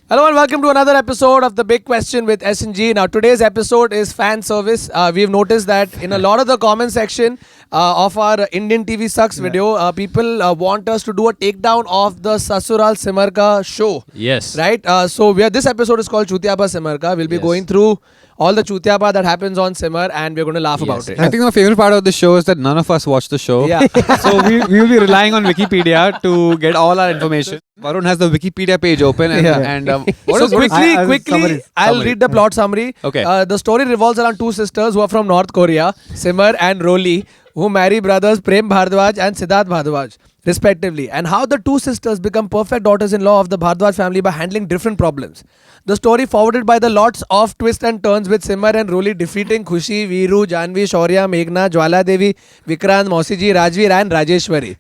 Hello and welcome to another episode of The Big Question with S&G. Now today's episode is fan service. We've noticed that in a lot of the comment section of our Indian TV Sucks video, people want us to do a takedown of the Sasural Simar Ka show. Yes. Right? So this episode is called Chutiapa Simar Ka. We'll be going through all the Chutiapa that happens on Simar and we're going to laugh about it. I think my favorite part of the show is that none of us watch the show. Yeah. So we will be relying on Wikipedia to get all our information. Varun has the Wikipedia page open and quickly, I'll read the plot summary. Okay. The story revolves around two sisters who are from North Korea, Simar and Roli, who marry brothers Prem Bhardwaj and Siddharth Bhardwaj, respectively, and how the two sisters become perfect daughters-in-law of the Bhardwaj family by handling different problems. The story forwarded by the lots of twists and turns with Simar and Roli defeating Khushi, Veeru, Janvi, Shaurya, Meghna, Jwala Devi, Vikrant, Mausiji, Rajveer and Rajeshwari.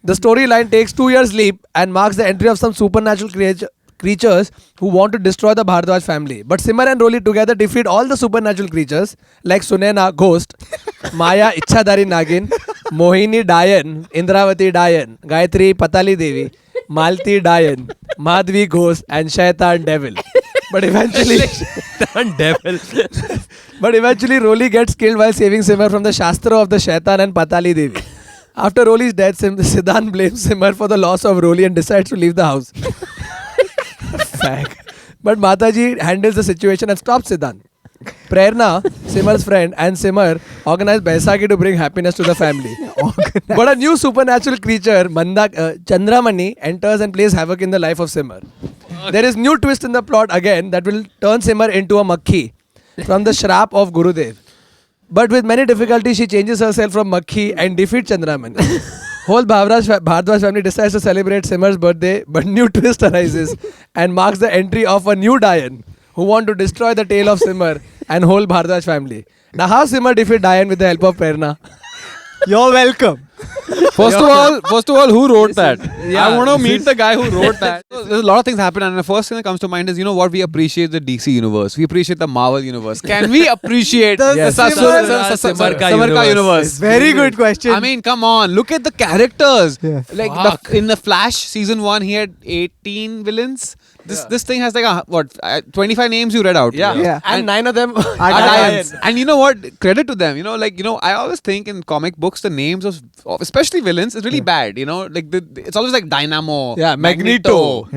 The storyline takes 2 years leap and marks the entry of some supernatural creatures who want to destroy the Bhardwaj family. But Simar and Roli together defeat all the supernatural creatures like Sunena, Ghost, Maya, Ichhadari Nagin, Mohini, Dayan, Indravati, Dayan, Gayatri, Patali Devi, Malti, Dayan, Madhvi, Ghost and Shaitan, Devil. But eventually, Roli gets killed while saving Simar from the Shastra of the Shaitan and Patali Devi. After Roli's death, Siddhant blames Simar for the loss of Roli and decides to leave the house. But Mataji handles the situation and stops Siddhant. Prerna, Simar's friend, and Simar organize Baisakhi to bring happiness to the family. But a new supernatural creature, Chandramani, enters and plays havoc in the life of Simar. There is new twist in the plot again that will turn Simar into a Makhi from the Shrap of Gurudev. But with many difficulties, she changes herself from Makhi and defeats Chandramani. Whole Bhardwaj family decides to celebrate Simar's birthday, but new twist arises and marks the entry of a new Dayan who want to destroy the tail of Simar and whole Bhardwaj family. Now how Simar defeat Dayan with the help of Prerna? You're welcome. First of all, who wrote that? Yeah, I want to meet the guy who wrote that. So, there's a lot of things happen, and the first thing that comes to mind is, you know what? We appreciate the DC universe. We appreciate the Marvel universe. Can we appreciate the Simar Ka universe? Very good question. I mean, come on. Look at the characters. Yeah. Like in the Flash season 1, he had 18 villains. This thing has like 25 names you read out. Yeah. And 9 of them are Dayans. And you know what? Credit to them. I always think in comic books the names of especially villains is really bad. Like it's always like Dynamo. Yeah, Magneto.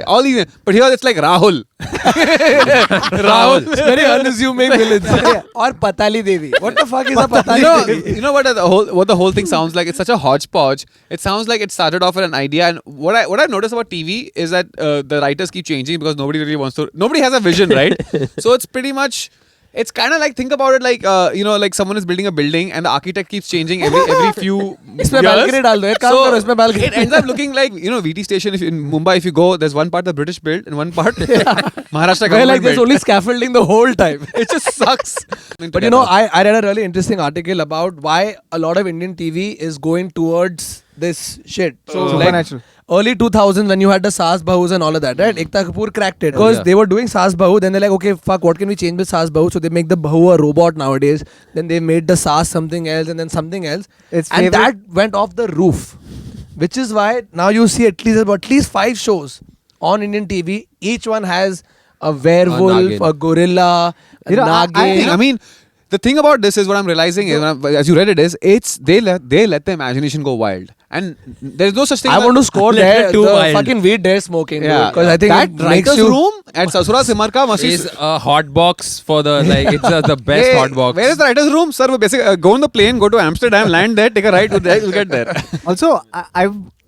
All these. But here it's like Rahul. Rahul. It's very unassuming villains. Or Patali Devi. What the fuck is a Patali Devi? You know what the whole thing sounds like? It's such a hodgepodge. It sounds like it started off with an idea, and what I've noticed about TV is that the writers keep changing because nobody has a vision, right? So it's pretty much. It's kind of like, think about it like, like someone is building a building and the architect keeps changing every few years. So it ends up looking like, VT station in Mumbai, if you go, there's one part the British built and one part Maharashtra government like there's built. only scaffolding the whole time. It just sucks. But I read a really interesting article about why a lot of Indian TV is going towards this shit. So supernatural. Early 2000s when you had the Saas Bahus and all of that, right? Ekta Kapoor cracked it because they were doing Saas Bahu. Then they're like, okay, fuck, what can we change with Saas Bahu? So they make the Bahu a robot nowadays. Then they made the Saas something else and then something else. And that went off the roof. Which is why now you see at least 5 shows on Indian TV. Each one has a werewolf, a gorilla, a Nagin. I mean, the thing about this is what I'm realizing is, as you read it, is they let the imagination go wild, and there's no such thing. I want to score there the wild. fucking weed there smoking, Yeah, because I think that it makes writer's you room at Sasural Simar Ka must Is a hot box for the it's the best hot box. Where is the writer's room, sir? Basically, go on the plane, go to Amsterdam, land there, take a ride, we'll get there. Also,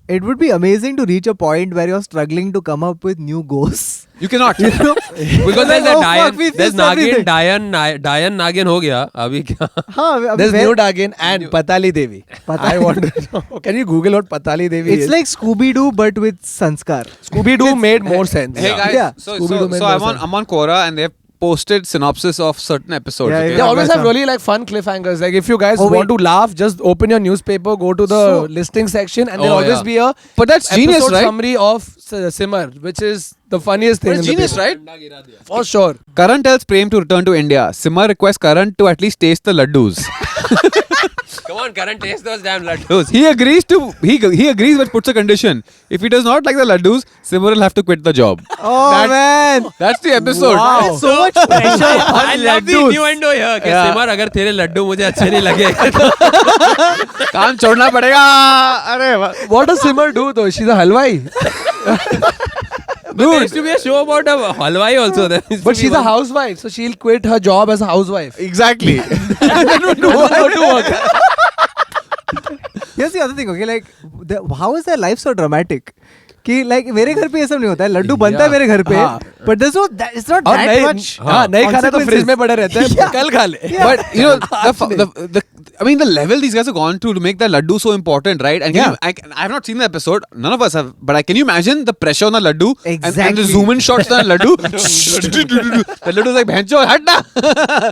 it would be amazing to reach a point where you're struggling to come up with new ghosts. You cannot. Because there's a Dayan, we there's fixed Nagin, everything. Dayan Nagin ho gaya. Abhi kya? there's new Nagin and Patali Devi. I want to know. Can you Google what Patali Devi is? It's like Scooby-Doo but with Sanskar. Scooby-Doo made more sense. Hey guys, Yeah. so Scooby-Doo made I'm more on Quora and they've posted synopsis of certain episodes. Yeah, okay? They always have really like fun cliffhangers. Like if you guys Oh, want to laugh, just open your newspaper, go to the listing section, and there'll always be a But that's genius, episode right? summary of Simar, which is the funniest thing. But it's in the genius, paper. right? For sure. Karan tells Prem to return to India. Simar requests Karan to at least taste the laddus. Come on, Karan, taste those damn laddus. He agrees but puts a condition. If he does not like the laddus, Simar will have to quit the job. Oh man. That's the episode. Wow. So much pressure. I love the innuendo here. कि सिमर अगर तेरे लड्डू मुझे अच्छे नहीं लगे काम छोड़ना पड़ेगा. अरे वाह. What does Simar do though? She's a halwai. But there used to be a show about a halwai also. But she's a housewife, so she'll quit her job as a housewife. Exactly. Here's the other thing, okay? Like, how is their life so dramatic? कि like मेरे घर पे ये सब नहीं होता है. लड्डू बनता है मेरे घर पे. But there's no, it's not और that much. नहीं खाना तो फ्रिज में पड़े रहते हैं. कल खा ले. But you know, I mean, the level these guys have gone to make the laddu so important, right? And I have not seen the episode. None of us have. But can you imagine the pressure on the laddu and the Exactly. zoom in shots on the laddu? The laddu is like, "Bhencho, hatna."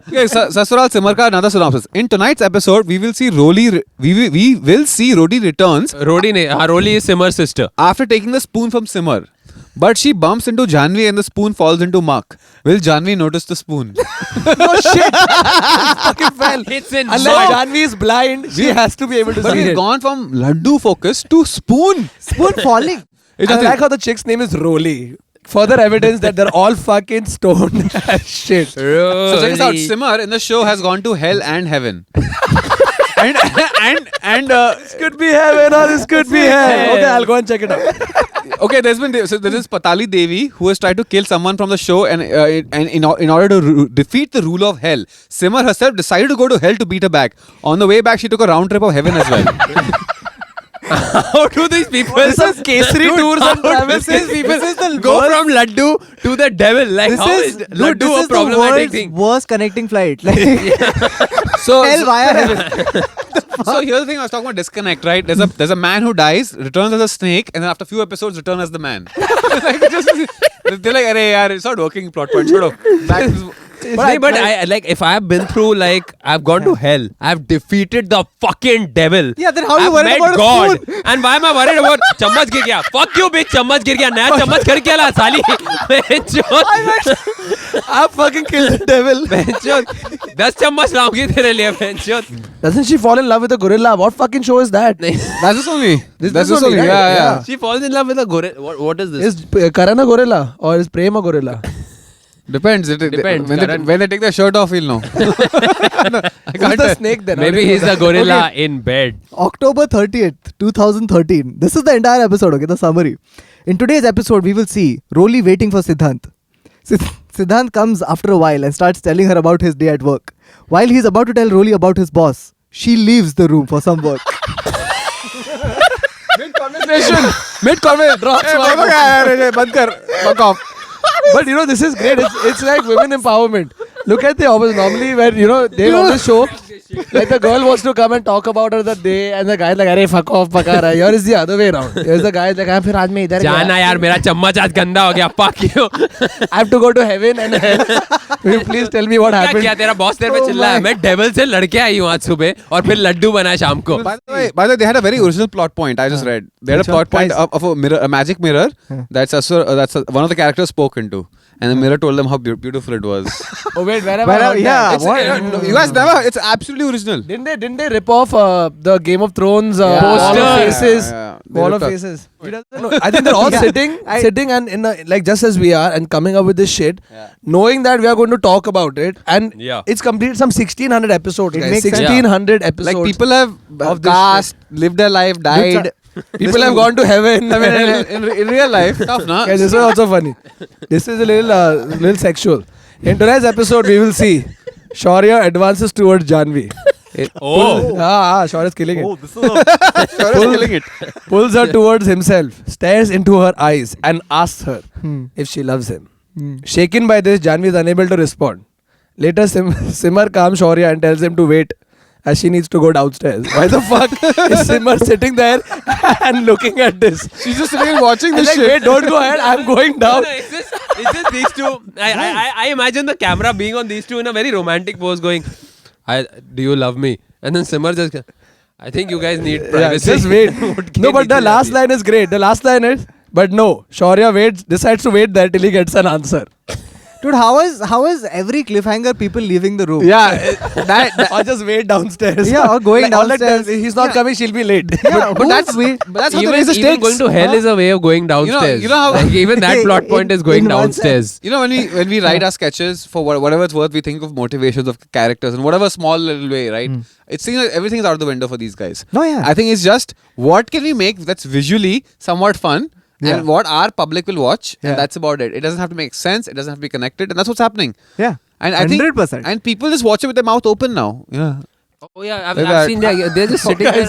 Okay, Sasural Simar ka another synopsis. In tonight's episode, we will see Roli. We will see Rodi returns Rodi ne, Roli is Simar's sister. after taking the spoon from Simar. But she bumps into Janvi and the spoon falls into muck. Will Janvi notice the spoon? No shit. Fucking fell. It's in Unless mud. Janvi is blind, she has to be able to But see we've it. gone from laddu focus to spoon. Spoon falling. It's I nothing. like how the chick's name is Roli. Further evidence that they're all fucking stoned as shit. So check this out. Roli. Simar in the show has gone to hell and heaven. and This could be heaven or this could be hell. Okay, I'll go and check it out. okay, there is Patali Devi who has tried to kill someone from the show, and in order to defeat the rule of hell, Simar herself decided to go to hell to beat her back. On the way back, she took a round trip of heaven as well. How do these people? This is Kesari tours and travels. These people go from laddu to the devil. Like how is laddu a problematic thing? Worst connecting flight. Like, So hell via heaven. So here's the thing I was talking about disconnect, right? There's a man who dies, returns as a snake, and then after a few episodes return as the man. Like, they're like, "Arey yaar, it's not working. Plot point, छोड़ो." Back to- But I like if I've been through like I've gone to hell, I've defeated the fucking devil. Yeah, then how you I've worried met about a God? spoon? And why am I worried about चम्मच गिर गया? Fuck you, bitch! चम्मच गिर गया. नया चम्मच कर क्या ला साली? I fucking killed the devil. 10 चम्मच लाऊंगी तेरे लिए बेंचोद. Doesn't she fall in love with a gorilla? What fucking show is that? That's this only. This only, right? Yeah. She falls in love with a gorilla. What is this? Is Karan a gorilla or is Prem a gorilla? Depends. Depends, Karan. When they take their shirt off, you'll know. Who's the snake then? Maybe he's a gorilla in bed. October 30th, 2013. This is the entire episode, okay? The summary. In today's episode, we will see Roli waiting for Siddhant. Siddhant comes after a while and starts telling her about his day at work. While he's about to tell Roli about his boss, she leaves the room for some work. Mid-conversation. Drops. Band kar. Fuck off. But you know, this is great. It's like women empowerment. Look at the opposite. Normally, when you know they on the show, like the girl wants to come and talk about her the day, and the guy's like, "Arey fuck off, paka raha." Here is the other way around. Here's the guy like, "I'm फिर आज मैं इधर गया." जाना यार मेरा चम्मच आज गंदा हो गया. Fuck you. I have to go to heaven and hell. Will you please tell me what क्या happened? क्या तेरा बॉस तेरे पे चिल्ला है? मैं डेविल से लड़के आई हूँ आज सुबह और फिर लड्डू बनाया शाम को. By the way, they had a very original plot point. I just read. They had a plot point of a mirror, a magic mirror. That's one of the characters spoke into, and the mirror told them how beautiful it was. Oh wait, where have Where I have- heard yeah, that? what? No, you guys never. It's absolutely original. Didn't they rip off the Game of Thrones wall Poster. of faces? They Wall of ripped off. faces. He doesn't know. I think they're all Yeah. sitting and in like just as we are and coming up with this shit, knowing that we are going to talk about it, and Yeah. it's completed some 1600 episodes, It guys. makes sense. 1600 episodes. Like people have Of this cast, lived their life, died. people have gone to heaven. I mean, in real life, tough, na? Okay, this is also funny. This is a little sexual. In today's episode, we will see Shaurya advances towards Janvi. Shaurya is killing it. Killing it. Pulls her towards himself, stares into her eyes, and asks her if she loves him. Shaken by this, Janvi is unable to respond. Later, Simar calms Shaurya and tells him to wait as she needs to go downstairs. Why the fuck is Simar sitting there and looking at this? She's just sitting and watching I'm this like, shit. wait, don't go ahead. I'm going down. No, it's just these two. I imagine the camera being on these two in a very romantic pose going, do you love me? And then Simar just, I think you guys need Yeah, privacy. just wait. No, but the last line is great. The last line is, but no, Shaurya decides to wait there till he gets an answer. Dude, how is every cliffhanger people leaving the room? Yeah, that Or just wait downstairs. Yeah, or going Like, all that downstairs. tells- he's not coming, she'll be late. Yeah, but that's how even, there is a even stakes. going to hell is a way of going downstairs. you know how- like, even that plot point is going in one downstairs. You know, when we write our sketches for whatever it's worth, we think of motivations of characters in whatever small little way, right? It seems like everything is out the window for these guys. No, yeah. I think it's just what can we make that's visually somewhat fun. Yeah. And what our public will watch, Yeah. and that's about it. It doesn't have to make sense. It doesn't have to be connected, and that's what's happening. Yeah. And I think, 100%. and people just watch it with their mouth open now. Yeah. Oh yeah, Like I've that. seen that. They're just sitting there.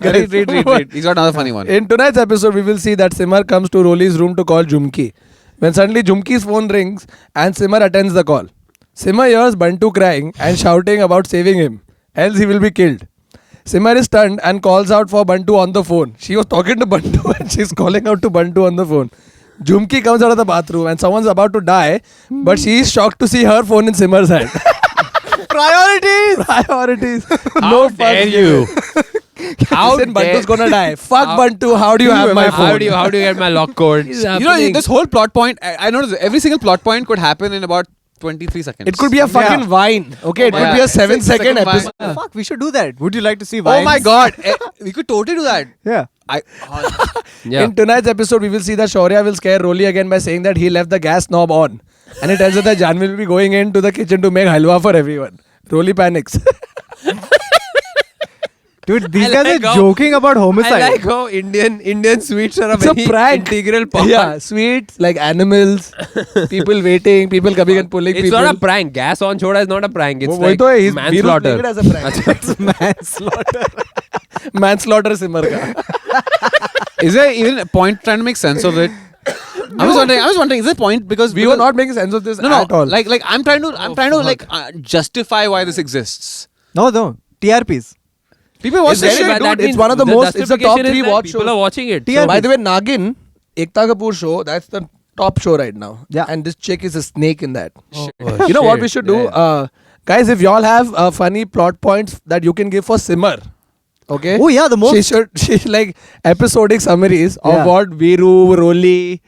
Guys, And, Read. He's got another funny one. In tonight's episode, we will see that Simar comes to Rolly's room to call Jumki. When suddenly Jumki's phone rings and Simar attends the call. Simar hears Bantu crying and shouting about saving him, else he will be killed. Simar is stunned and calls out for Bantu on the phone. She was talking to Bantu and she's calling out to Bantu on the phone. Jumki comes out of the bathroom and someone's about to die, but she is shocked to see her phone in Simar's hand. Priorities! Priorities. how dare you? How Listen, dare Bantu's gonna die. Fuck How- Bantu. How do you have my phone? How do you get my lock code? You know, this whole plot point, I noticed every single plot point could happen in about 23 seconds. It could be a fucking vine. Okay, it could Yeah. be a 7-second 6-second episode. vine. Fuck, we should do that. Would you like to see Oh vines? my god. We could totally do that. Yeah. Yeah. In tonight's episode, we will see that Shaurya will scare Rolly again by saying that he left the gas knob on. And it tells her that Janvi will be going into the kitchen to make halwa for everyone. Rolly panics. Dude, these I guys like are how- joking about homicide. I like how Indian sweets are a It's a very prank. integral part. Yeah, sweets like animals, people waiting, people coming and pulling It's people. not a prank. Gas on choda is not a prank. It's वो like तो है, he's manslaughter. Veeru is playing it as a prank. Manslaughter. Manslaughter Simar ka. Is there even a point trying to make sense of it? I was wondering, is there a point because We were not making sense of this no, at all. Like I'm trying to justify why this exists. No. TRPs. People watch It's this very shit. bad. Dude, it's one of the most- it's the top justification is 3 that watch people shows. are watching it. TRP. By the way, Nagin, Ekta Kapoor show, that's the top show right now. Yeah. And this chick is a snake in that. Oh, You know what shit. we should do? Guys, if y'all have funny plot points that you can give for Simar, okay? Oh, yeah, the most- She like episodic summaries of Yeah. what Veeru, Rolly,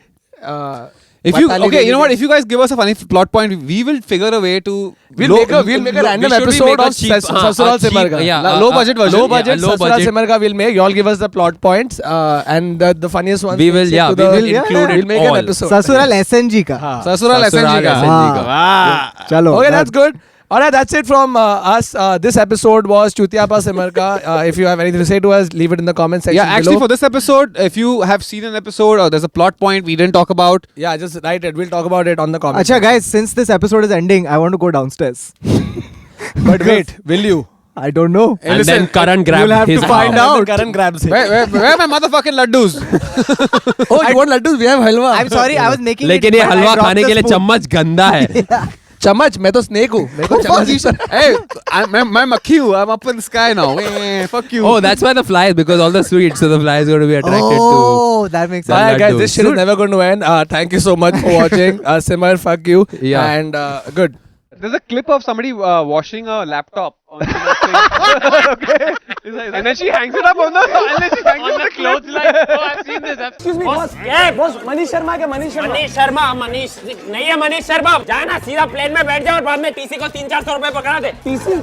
If you Vatali okay, you know what? did. If you guys give us a funny plot point, we will figure a way to We'll make a random should we episode make a of cheap- Sasural cheap- Simar ka. yeah, low budget version. Low budget low Sasural budget. Simar ka we'll make. Y'all give us the plot points and the funniest ones. We will, stick yeah, to we the- will include We'll it make all. an episode. Sasural SNG ka. Sasural SNG ka. Ah. Chalo. Okay, that's good. Alright, that's it from us. This episode was Chutiapa Simar ka. If you have anything to say to us, leave it in the comment section Yeah, actually, below. for this episode, if you have seen an episode or there's a plot point we didn't talk about, Yeah, just write it. We'll talk about it on the comment Acha, guys, since this episode is ending, I want to go downstairs. section. But wait, will you? I don't know. And listen, then Karan grabbed you'll have his to find arm. out. Karan grabs it. where are my motherfucking laddus? Oh, you want laddus? We have halwa. I'm sorry, I was making लेकिन it. ये but I halwa dropped खाने the के लिए spoon. चम्मच गंदा है. चम्मच मैं तो स्नेक हूँ मेरे को चम्मच Hey, मैं मक्खी हूँ. I'm up in the sky now. Fuck you. Oh, that's why the flies, because all the sweets, so the flies going to be attracted Oh, that makes sense. Alright, guys, laddus. this shit is never going to end. Thank you so much for watching. Simar, fuck you. Yeah. And good. There's a clip of somebody washing a laptop on okay. And then she hangs it up on the clothesline. Oh, I've seen this. Boss Manish Sharma के मनीष नहीं है मनीष शर्मा जाना सीधा plane में बैठ जाओ और बाद में टीसी को 300-400 रुपए पकड़ा दे टीसी